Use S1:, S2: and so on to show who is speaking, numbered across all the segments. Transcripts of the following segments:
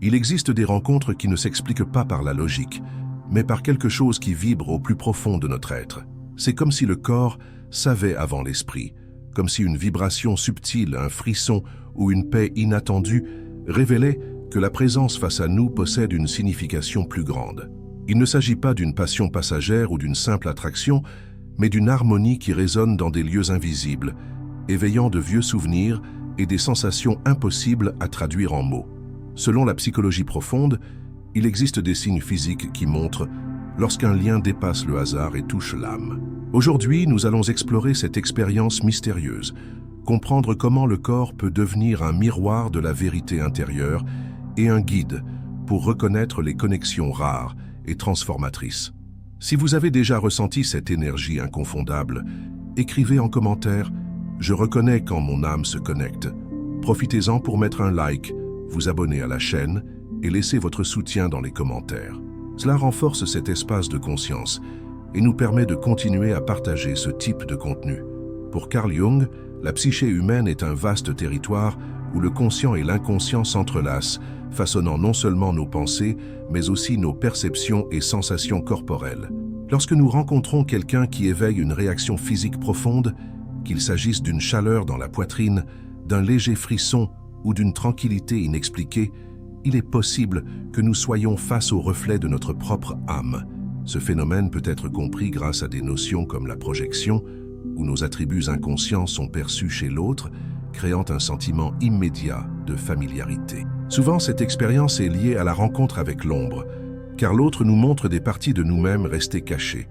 S1: Il existe des rencontres qui ne s'expliquent pas par la logique, mais par quelque chose qui vibre au plus profond de notre être. C'est comme si le corps savait avant l'esprit, comme si une vibration subtile, un frisson ou une paix inattendue révélait que la présence face à nous possède une signification plus grande. Il ne s'agit pas d'une passion passagère ou d'une simple attraction, mais d'une harmonie qui résonne dans des lieux invisibles, éveillant de vieux souvenirs et des sensations impossibles à traduire en mots. Selon la psychologie profonde, il existe des signes physiques qui montrent lorsqu'un lien dépasse le hasard et touche l'âme. Aujourd'hui, nous allons explorer cette expérience mystérieuse, comprendre comment le corps peut devenir un miroir de la vérité intérieure et un guide pour reconnaître les connexions rares et transformatrices. Si vous avez déjà ressenti cette énergie inconfondable, écrivez en commentaire « Je reconnais quand mon âme se connecte ». Profitez-en pour mettre un like, vous abonner à la chaîne et laisser votre soutien dans les commentaires. Cela renforce cet espace de conscience et nous permet de continuer à partager ce type de contenu. Pour Carl Jung, la psyché humaine est un vaste territoire où le conscient et l'inconscient s'entrelacent, façonnant non seulement nos pensées, mais aussi nos perceptions et sensations corporelles. Lorsque nous rencontrons quelqu'un qui éveille une réaction physique profonde, qu'il s'agisse d'une chaleur dans la poitrine, d'un léger frisson ou d'une tranquillité inexpliquée, il est possible que nous soyons face au reflet de notre propre âme. Ce phénomène peut être compris grâce à des notions comme la projection, où nos attributs inconscients sont perçus chez l'autre, créant un sentiment immédiat de familiarité. Souvent, cette expérience est liée à la rencontre avec l'ombre, car l'autre nous montre des parties de nous-mêmes restées cachées.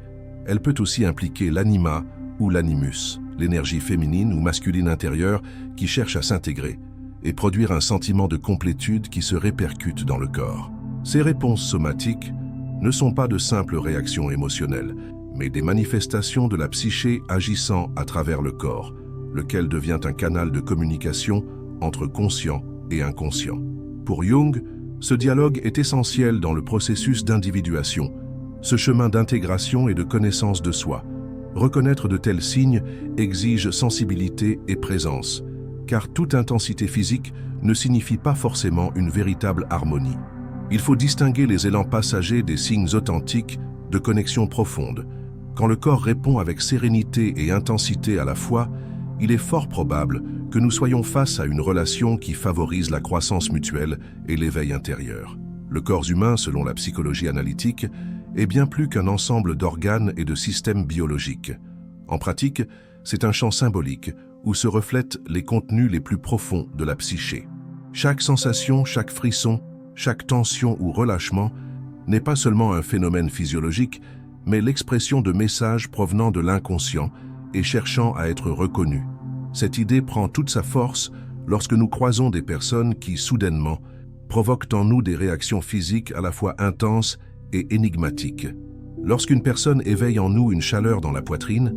S1: Elle peut aussi impliquer l'anima ou l'animus, l'énergie féminine ou masculine intérieure qui cherche à s'intégrer et produire un sentiment de complétude qui se répercute dans le corps. Ces réponses somatiques ne sont pas de simples réactions émotionnelles, mais des manifestations de la psyché agissant à travers le corps, lequel devient un canal de communication entre conscient et inconscient. Pour Jung, ce dialogue est essentiel dans le processus d'individuation, ce chemin d'intégration et de connaissance de soi. Reconnaître de tels signes exige sensibilité et présence, car toute intensité physique ne signifie pas forcément une véritable harmonie. Il faut distinguer les élans passagers des signes authentiques de connexion profonde. Quand le corps répond avec sérénité et intensité à la fois, il est fort probable que nous soyons face à une relation qui favorise la croissance mutuelle et l'éveil intérieur. Le corps humain, selon la psychologie analytique, est bien plus qu'un ensemble d'organes et de systèmes biologiques. En pratique, c'est un champ symbolique où se reflètent les contenus les plus profonds de la psyché. Chaque sensation, chaque frisson, chaque tension ou relâchement n'est pas seulement un phénomène physiologique, mais l'expression de messages provenant de l'inconscient et cherchant à être reconnus. Cette idée prend toute sa force lorsque nous croisons des personnes qui, soudainement, provoquent en nous des réactions physiques à la fois intenses et énigmatiques. Lorsqu'une personne éveille en nous une chaleur dans la poitrine,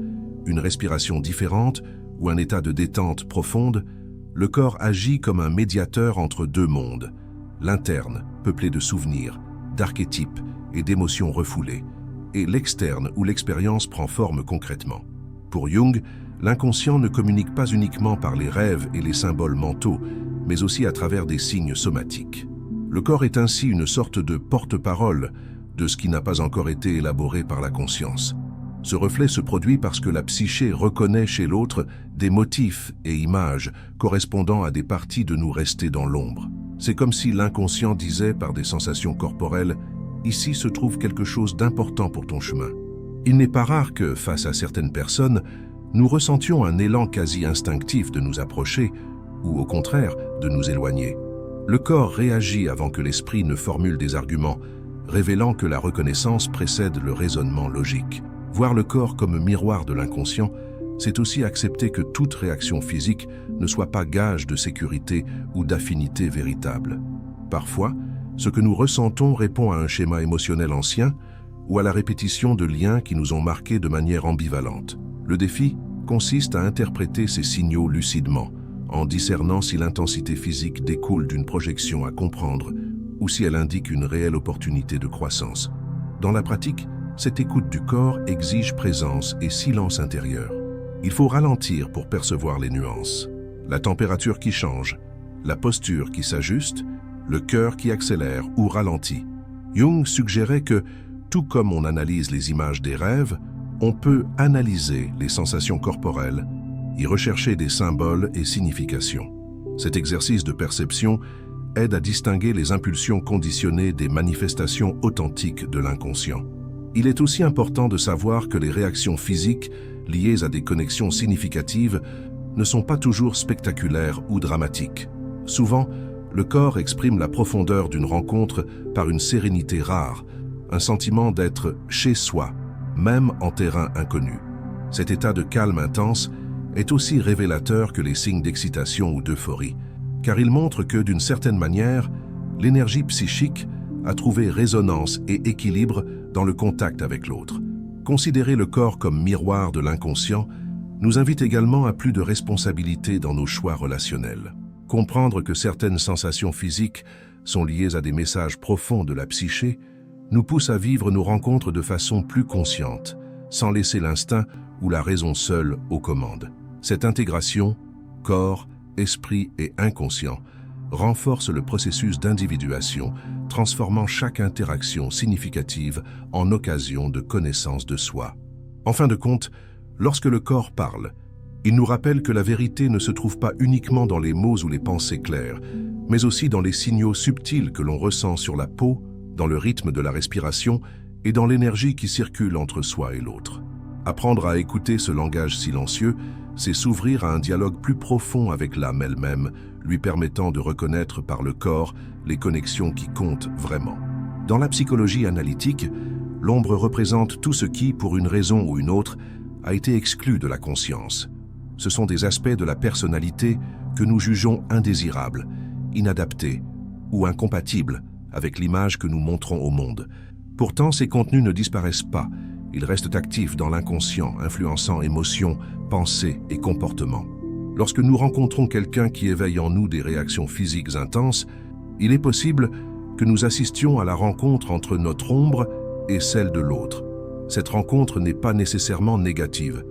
S1: une respiration différente ou un état de détente profonde, le corps agit comme un médiateur entre deux mondes, l'interne, peuplé de souvenirs, d'archétypes et d'émotions refoulées, et l'externe où l'expérience prend forme concrètement. Pour Jung, l'inconscient ne communique pas uniquement par les rêves et les symboles mentaux, mais aussi à travers des signes somatiques. Le corps est ainsi une sorte de porte-parole de ce qui n'a pas encore été élaboré par la conscience. Ce reflet se produit parce que la psyché reconnaît chez l'autre des motifs et images correspondant à des parties de nous restées dans l'ombre. C'est comme si l'inconscient disait par des sensations corporelles « Ici se trouve quelque chose d'important pour ton chemin ». Il n'est pas rare que, face à certaines personnes, nous ressentions un élan quasi instinctif de nous approcher ou, au contraire, de nous éloigner. Le corps réagit avant que l'esprit ne formule des arguments, révélant que la reconnaissance précède le raisonnement logique. Voir le corps comme miroir de l'inconscient, c'est aussi accepter que toute réaction physique ne soit pas gage de sécurité ou d'affinité véritable. Parfois, ce que nous ressentons répond à un schéma émotionnel ancien ou à la répétition de liens qui nous ont marqués de manière ambivalente. Le défi consiste à interpréter ces signaux lucidement, en discernant si l'intensité physique découle d'une projection à comprendre ou si elle indique une réelle opportunité de croissance. Dans la pratique, cette écoute du corps exige présence et silence intérieur. Il faut ralentir pour percevoir les nuances. La température qui change, la posture qui s'ajuste le cœur qui accélère ou ralentit. Jung suggérait que, tout comme on analyse les images des rêves, on peut analyser les sensations corporelles, y rechercher des symboles et significations. Cet exercice de perception aide à distinguer les impulsions conditionnées des manifestations authentiques de l'inconscient. Il est aussi important de savoir que les réactions physiques liées à des connexions significatives ne sont pas toujours spectaculaires ou dramatiques. Souvent, le corps exprime la profondeur d'une rencontre par une sérénité rare, un sentiment d'être chez soi, même en terrain inconnu. Cet état de calme intense est aussi révélateur que les signes d'excitation ou d'euphorie, car il montre que, d'une certaine manière, l'énergie psychique a trouvé résonance et équilibre dans le contact avec l'autre. Considérer le corps comme miroir de l'inconscient nous invite également à plus de responsabilité dans nos choix relationnels. Comprendre que certaines sensations physiques sont liées à des messages profonds de la psyché nous pousse à vivre nos rencontres de façon plus consciente, sans laisser l'instinct ou la raison seule aux commandes. Cette intégration, corps, esprit et inconscient, renforce le processus d'individuation, transformant chaque interaction significative en occasion de connaissance de soi. En fin de compte, lorsque le corps parle, il nous rappelle que la vérité ne se trouve pas uniquement dans les mots ou les pensées claires, mais aussi dans les signaux subtils que l'on ressent sur la peau, dans le rythme de la respiration et dans l'énergie qui circule entre soi et l'autre. Apprendre à écouter ce langage silencieux, c'est s'ouvrir à un dialogue plus profond avec l'âme elle-même, lui permettant de reconnaître par le corps les connexions qui comptent vraiment. Dans la psychologie analytique, l'ombre représente tout ce qui, pour une raison ou une autre, a été exclu de la conscience. Ce sont des aspects de la personnalité que nous jugeons indésirables, inadaptés ou incompatibles avec l'image que nous montrons au monde. Pourtant, ces contenus ne disparaissent pas. Ils restent actifs dans l'inconscient, influençant émotions, pensées et comportements. Lorsque nous rencontrons quelqu'un qui éveille en nous des réactions physiques intenses, il est possible que nous assistions à la rencontre entre notre ombre et celle de l'autre. Cette rencontre n'est pas nécessairement négative.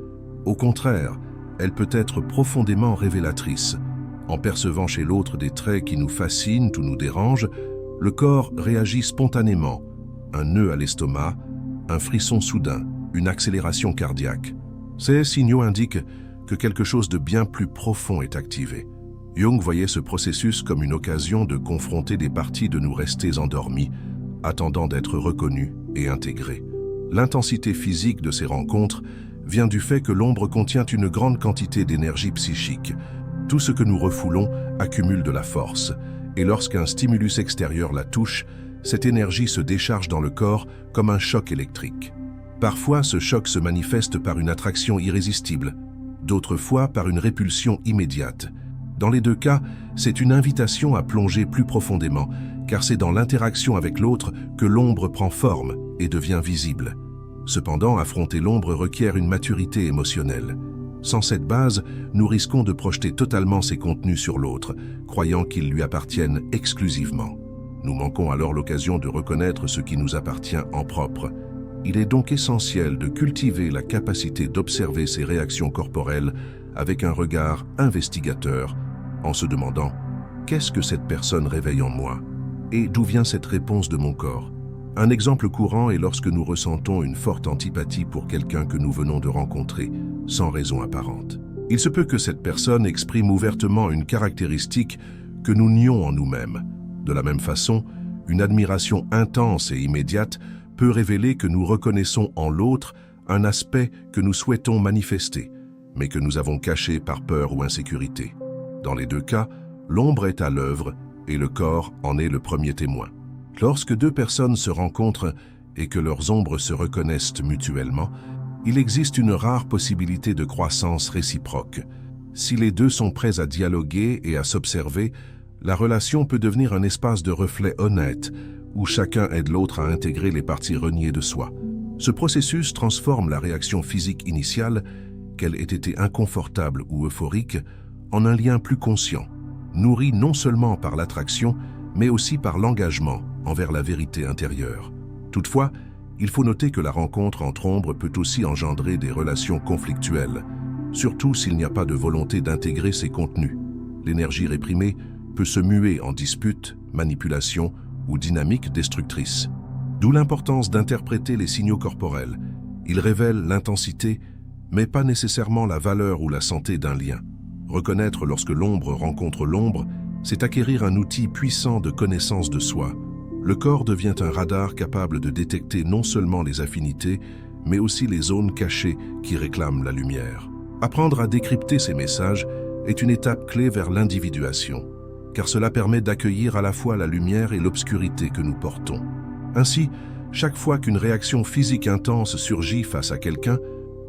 S1: Au contraire, elle peut être profondément révélatrice. En percevant chez l'autre des traits qui nous fascinent ou nous dérangent, le corps réagit spontanément. Un nœud à l'estomac, un frisson soudain, une accélération cardiaque. Ces signaux indiquent que quelque chose de bien plus profond est activé. Jung voyait ce processus comme une occasion de confronter des parties de nous restées endormies, attendant d'être reconnues et intégrées. L'intensité physique de ces rencontres vient du fait que l'ombre contient une grande quantité d'énergie psychique. Tout ce que nous refoulons accumule de la force, et lorsqu'un stimulus extérieur la touche, cette énergie se décharge dans le corps comme un choc électrique. Parfois, ce choc se manifeste par une attraction irrésistible, d'autres fois par une répulsion immédiate. Dans les deux cas, c'est une invitation à plonger plus profondément, car c'est dans l'interaction avec l'autre que l'ombre prend forme et devient visible. Cependant, affronter l'ombre requiert une maturité émotionnelle. Sans cette base, nous risquons de projeter totalement ses contenus sur l'autre, croyant qu'ils lui appartiennent exclusivement. Nous manquons alors l'occasion de reconnaître ce qui nous appartient en propre. Il est donc essentiel de cultiver la capacité d'observer ses réactions corporelles avec un regard investigateur, en se demandant « Qu'est-ce que cette personne réveille en moi ? Et d'où vient cette réponse de mon corps ?» Un exemple courant est lorsque nous ressentons une forte antipathie pour quelqu'un que nous venons de rencontrer, sans raison apparente. Il se peut que cette personne exprime ouvertement une caractéristique que nous nions en nous-mêmes. De la même façon, une admiration intense et immédiate peut révéler que nous reconnaissons en l'autre un aspect que nous souhaitons manifester, mais que nous avons caché par peur ou insécurité. Dans les deux cas, l'ombre est à l'œuvre et le corps en est le premier témoin. Lorsque deux personnes se rencontrent et que leurs ombres se reconnaissent mutuellement, il existe une rare possibilité de croissance réciproque. Si les deux sont prêts à dialoguer et à s'observer, la relation peut devenir un espace de reflet honnête, où chacun aide l'autre à intégrer les parties reniées de soi. Ce processus transforme la réaction physique initiale, qu'elle ait été inconfortable ou euphorique, en un lien plus conscient, nourri non seulement par l'attraction, mais aussi par l'engagement envers la vérité intérieure. Toutefois, il faut noter que la rencontre entre ombres peut aussi engendrer des relations conflictuelles, surtout s'il n'y a pas de volonté d'intégrer ces contenus. L'énergie réprimée peut se muer en dispute, manipulation ou dynamique destructrice. D'où l'importance d'interpréter les signaux corporels. Ils révèlent l'intensité, mais pas nécessairement la valeur ou la santé d'un lien. Reconnaître lorsque l'ombre rencontre l'ombre, c'est acquérir un outil puissant de connaissance de soi. Le corps devient un radar capable de détecter non seulement les affinités, mais aussi les zones cachées qui réclament la lumière. Apprendre à décrypter ces messages est une étape clé vers l'individuation, car cela permet d'accueillir à la fois la lumière et l'obscurité que nous portons. Ainsi, chaque fois qu'une réaction physique intense surgit face à quelqu'un,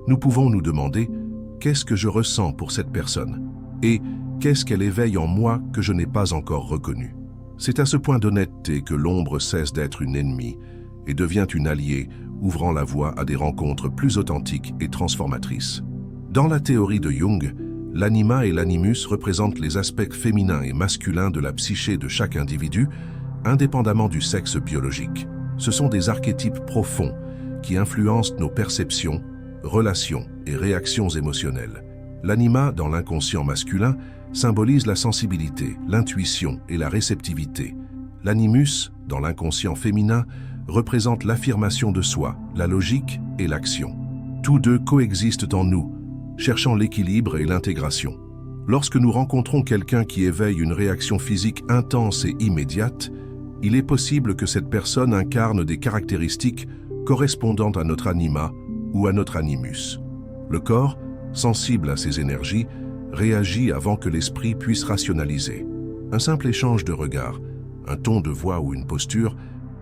S1: nous pouvons nous demander « Qu'est-ce que je ressens pour cette personne ?» et « Qu'est-ce qu'elle éveille en moi que je n'ai pas encore reconnu ?» C'est à ce point d'honnêteté que l'ombre cesse d'être une ennemie et devient une alliée, ouvrant la voie à des rencontres plus authentiques et transformatrices. Dans la théorie de Jung, l'anima et l'animus représentent les aspects féminins et masculins de la psyché de chaque individu, indépendamment du sexe biologique. Ce sont des archétypes profonds qui influencent nos perceptions, relations et réactions émotionnelles. L'anima, dans l'inconscient masculin, symbolise la sensibilité, l'intuition et la réceptivité. L'animus, dans l'inconscient féminin, représente l'affirmation de soi, la logique et l'action. Tous deux coexistent en nous, cherchant l'équilibre et l'intégration. Lorsque nous rencontrons quelqu'un qui éveille une réaction physique intense et immédiate, il est possible que cette personne incarne des caractéristiques correspondant à notre anima ou à notre animus. Le corps, sensible à ces énergies, réagit avant que l'esprit puisse rationaliser. Un simple échange de regards, un ton de voix ou une posture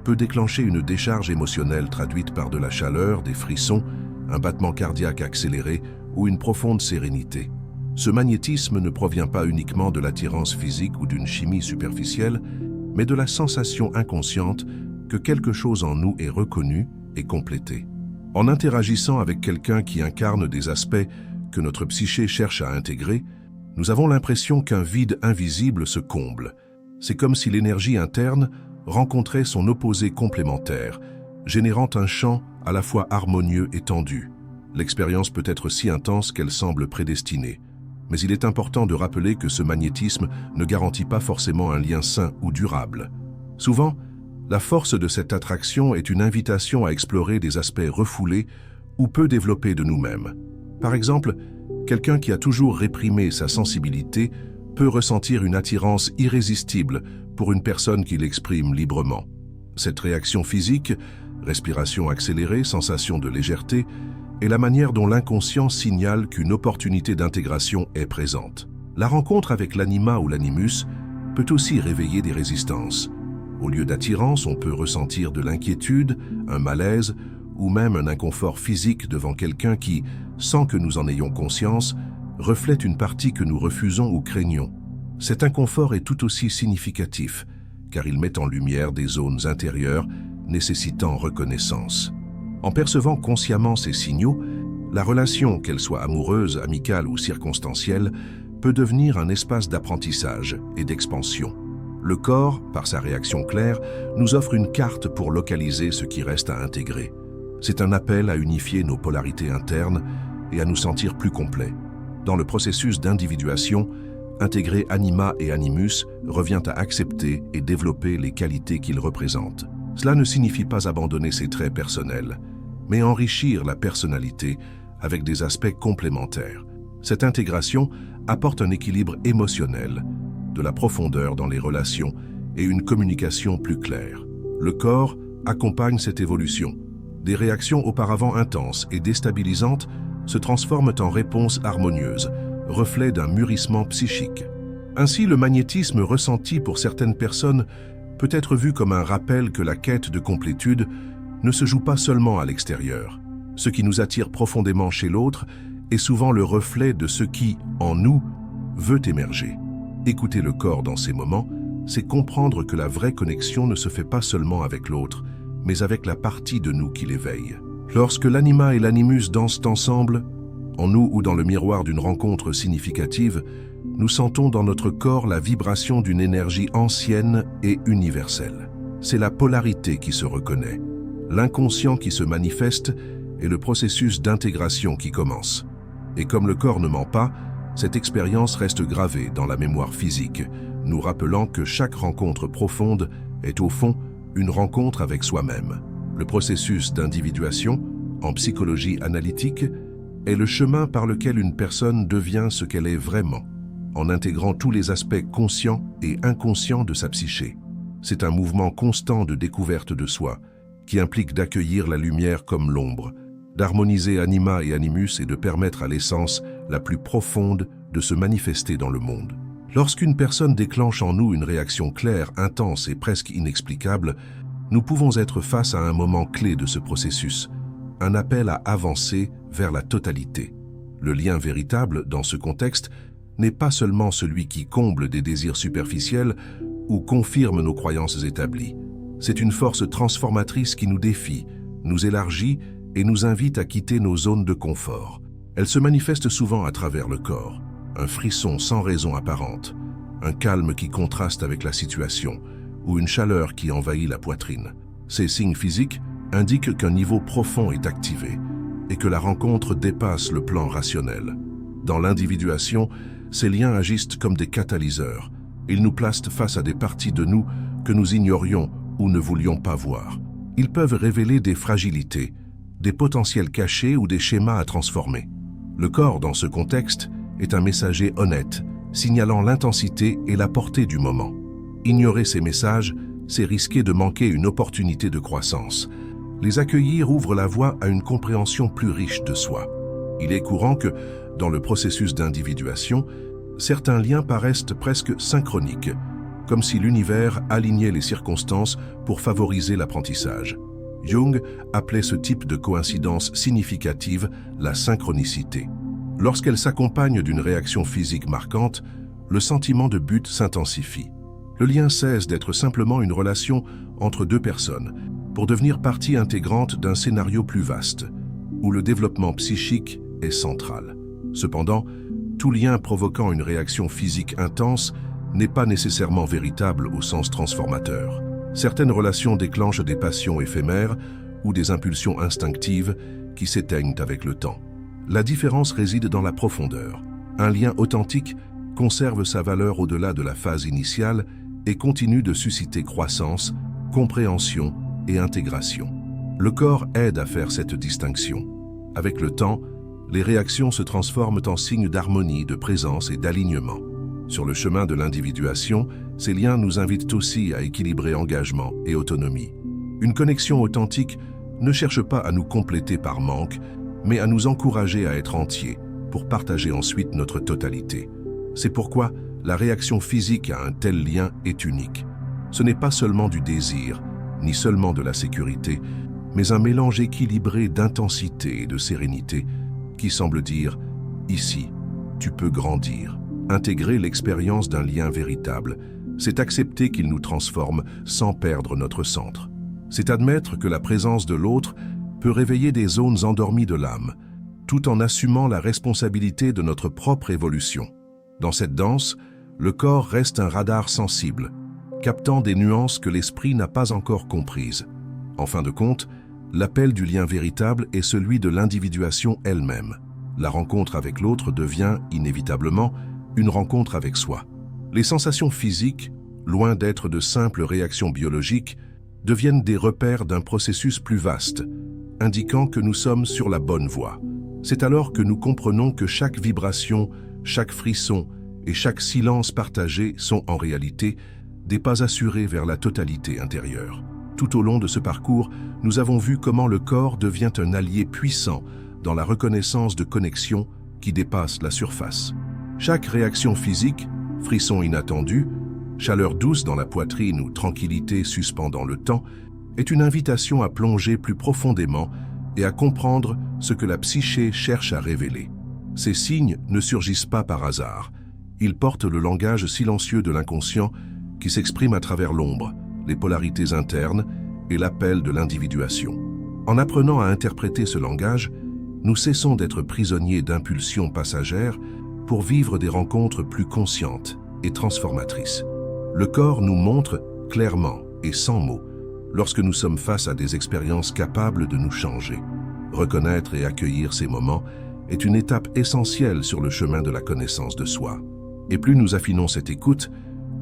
S1: peut déclencher une décharge émotionnelle traduite par de la chaleur, des frissons, un battement cardiaque accéléré ou une profonde sérénité. Ce magnétisme ne provient pas uniquement de l'attirance physique ou d'une chimie superficielle, mais de la sensation inconsciente que quelque chose en nous est reconnu et complété. En interagissant avec quelqu'un qui incarne des aspects que notre psyché cherche à intégrer, nous avons l'impression qu'un vide invisible se comble. C'est comme si l'énergie interne rencontrait son opposé complémentaire, générant un champ à la fois harmonieux et tendu. L'expérience peut être si intense qu'elle semble prédestinée. Mais il est important de rappeler que ce magnétisme ne garantit pas forcément un lien sain ou durable. Souvent, la force de cette attraction est une invitation à explorer des aspects refoulés ou peu développés de nous-mêmes. Par exemple, quelqu'un qui a toujours réprimé sa sensibilité peut ressentir une attirance irrésistible pour une personne qui l'exprime librement. Cette réaction physique, respiration accélérée, sensation de légèreté, est la manière dont l'inconscient signale qu'une opportunité d'intégration est présente. La rencontre avec l'anima ou l'animus peut aussi réveiller des résistances. Au lieu d'attirance, on peut ressentir de l'inquiétude, un malaise ou même un inconfort physique devant quelqu'un qui, sans que nous en ayons conscience, reflète une partie que nous refusons ou craignons. Cet inconfort est tout aussi significatif, car il met en lumière des zones intérieures nécessitant reconnaissance. En percevant consciemment ces signaux, la relation, qu'elle soit amoureuse, amicale ou circonstancielle, peut devenir un espace d'apprentissage et d'expansion. Le corps, par sa réaction claire, nous offre une carte pour localiser ce qui reste à intégrer. C'est un appel à unifier nos polarités internes et à nous sentir plus complets. Dans le processus d'individuation, intégrer anima et animus revient à accepter et développer les qualités qu'ils représentent. Cela ne signifie pas abandonner ses traits personnels, mais enrichir la personnalité avec des aspects complémentaires. Cette intégration apporte un équilibre émotionnel, de la profondeur dans les relations et une communication plus claire. Le corps accompagne cette évolution. Des réactions auparavant intenses et déstabilisantes se transforment en réponses harmonieuses, reflet d'un mûrissement psychique. Ainsi, le magnétisme ressenti pour certaines personnes peut être vu comme un rappel que la quête de complétude ne se joue pas seulement à l'extérieur. Ce qui nous attire profondément chez l'autre est souvent le reflet de ce qui, en nous, veut émerger. Écouter le corps dans ces moments, c'est comprendre que la vraie connexion ne se fait pas seulement avec l'autre, mais avec la partie de nous qui l'éveille. Lorsque l'anima et l'animus dansent ensemble, en nous ou dans le miroir d'une rencontre significative, nous sentons dans notre corps la vibration d'une énergie ancienne et universelle. C'est la polarité qui se reconnaît, l'inconscient qui se manifeste et le processus d'intégration qui commence. Et comme le corps ne ment pas, cette expérience reste gravée dans la mémoire physique, nous rappelant que chaque rencontre profonde est au fond une rencontre avec soi-même. Le processus d'individuation, en psychologie analytique, est le chemin par lequel une personne devient ce qu'elle est vraiment, en intégrant tous les aspects conscients et inconscients de sa psyché. C'est un mouvement constant de découverte de soi, qui implique d'accueillir la lumière comme l'ombre, d'harmoniser anima et animus et de permettre à l'essence la plus profonde de se manifester dans le monde. Lorsqu'une personne déclenche en nous une réaction claire, intense et presque inexplicable, nous pouvons être face à un moment clé de ce processus, un appel à avancer vers la totalité. Le lien véritable, dans ce contexte, n'est pas seulement celui qui comble des désirs superficiels ou confirme nos croyances établies. C'est une force transformatrice qui nous défie, nous élargit et nous invite à quitter nos zones de confort. Elle se manifeste souvent à travers le corps, un frisson sans raison apparente, un calme qui contraste avec la situation ou une chaleur qui envahit la poitrine. Ces signes physiques indiquent qu'un niveau profond est activé et que la rencontre dépasse le plan rationnel. Dans l'individuation, ces liens agissent comme des catalyseurs. Ils nous placent face à des parties de nous que nous ignorions ou ne voulions pas voir. Ils peuvent révéler des fragilités, des potentiels cachés ou des schémas à transformer. Le corps, dans ce contexte, est un messager honnête, signalant l'intensité et la portée du moment. Ignorer ces messages, c'est risquer de manquer une opportunité de croissance. Les accueillir ouvre la voie à une compréhension plus riche de soi. Il est courant que, dans le processus d'individuation, certains liens paraissent presque synchroniques, comme si l'univers alignait les circonstances pour favoriser l'apprentissage. Jung appelait ce type de coïncidence significative la synchronicité. Lorsqu'elle s'accompagne d'une réaction physique marquante, le sentiment de but s'intensifie. Le lien cesse d'être simplement une relation entre deux personnes pour devenir partie intégrante d'un scénario plus vaste, où le développement psychique est central. Cependant, tout lien provoquant une réaction physique intense n'est pas nécessairement véritable au sens transformateur. Certaines relations déclenchent des passions éphémères ou des impulsions instinctives qui s'éteignent avec le temps. La différence réside dans la profondeur. Un lien authentique conserve sa valeur au-delà de la phase initiale et continue de susciter croissance, compréhension et intégration. Le corps aide à faire cette distinction. Avec le temps, les réactions se transforment en signes d'harmonie, de présence et d'alignement. Sur le chemin de l'individuation, ces liens nous invitent aussi à équilibrer engagement et autonomie. Une connexion authentique ne cherche pas à nous compléter par manque, mais à nous encourager à être entiers pour partager ensuite notre totalité. C'est pourquoi la réaction physique à un tel lien est unique. Ce n'est pas seulement du désir, ni seulement de la sécurité, mais un mélange équilibré d'intensité et de sérénité qui semble dire « ici, tu peux grandir ». Intégrer l'expérience d'un lien véritable, c'est accepter qu'il nous transforme sans perdre notre centre. C'est admettre que la présence de l'autre peut réveiller des zones endormies de l'âme, tout en assumant la responsabilité de notre propre évolution. Dans cette danse, le corps reste un radar sensible, captant des nuances que l'esprit n'a pas encore comprises. En fin de compte, l'appel du lien véritable est celui de l'individuation elle-même. La rencontre avec l'autre devient, inévitablement, une rencontre avec soi. Les sensations physiques, loin d'être de simples réactions biologiques, deviennent des repères d'un processus plus vaste, indiquant que nous sommes sur la bonne voie. C'est alors que nous comprenons que chaque vibration, chaque frisson et chaque silence partagé sont en réalité des pas assurés vers la totalité intérieure. Tout au long de ce parcours, nous avons vu comment le corps devient un allié puissant dans la reconnaissance de connexions qui dépassent la surface. Chaque réaction physique, frisson inattendu, chaleur douce dans la poitrine ou tranquillité suspendant le temps, est une invitation à plonger plus profondément et à comprendre ce que la psyché cherche à révéler. Ces signes ne surgissent pas par hasard. Ils portent le langage silencieux de l'inconscient qui s'exprime à travers l'ombre, les polarités internes et l'appel de l'individuation. En apprenant à interpréter ce langage, nous cessons d'être prisonniers d'impulsions passagères pour vivre des rencontres plus conscientes et transformatrices. Le corps nous montre, clairement et sans mots, lorsque nous sommes face à des expériences capables de nous changer. Reconnaître et accueillir ces moments est une étape essentielle sur le chemin de la connaissance de soi. Et plus nous affinons cette écoute,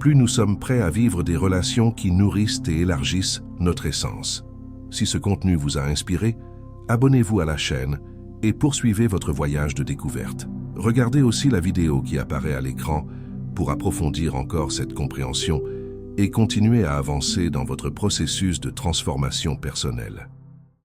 S1: plus nous sommes prêts à vivre des relations qui nourrissent et élargissent notre essence. Si ce contenu vous a inspiré, abonnez-vous à la chaîne et poursuivez votre voyage de découverte. Regardez aussi la vidéo qui apparaît à l'écran pour approfondir encore cette compréhension et continuer à avancer dans votre processus de transformation personnelle.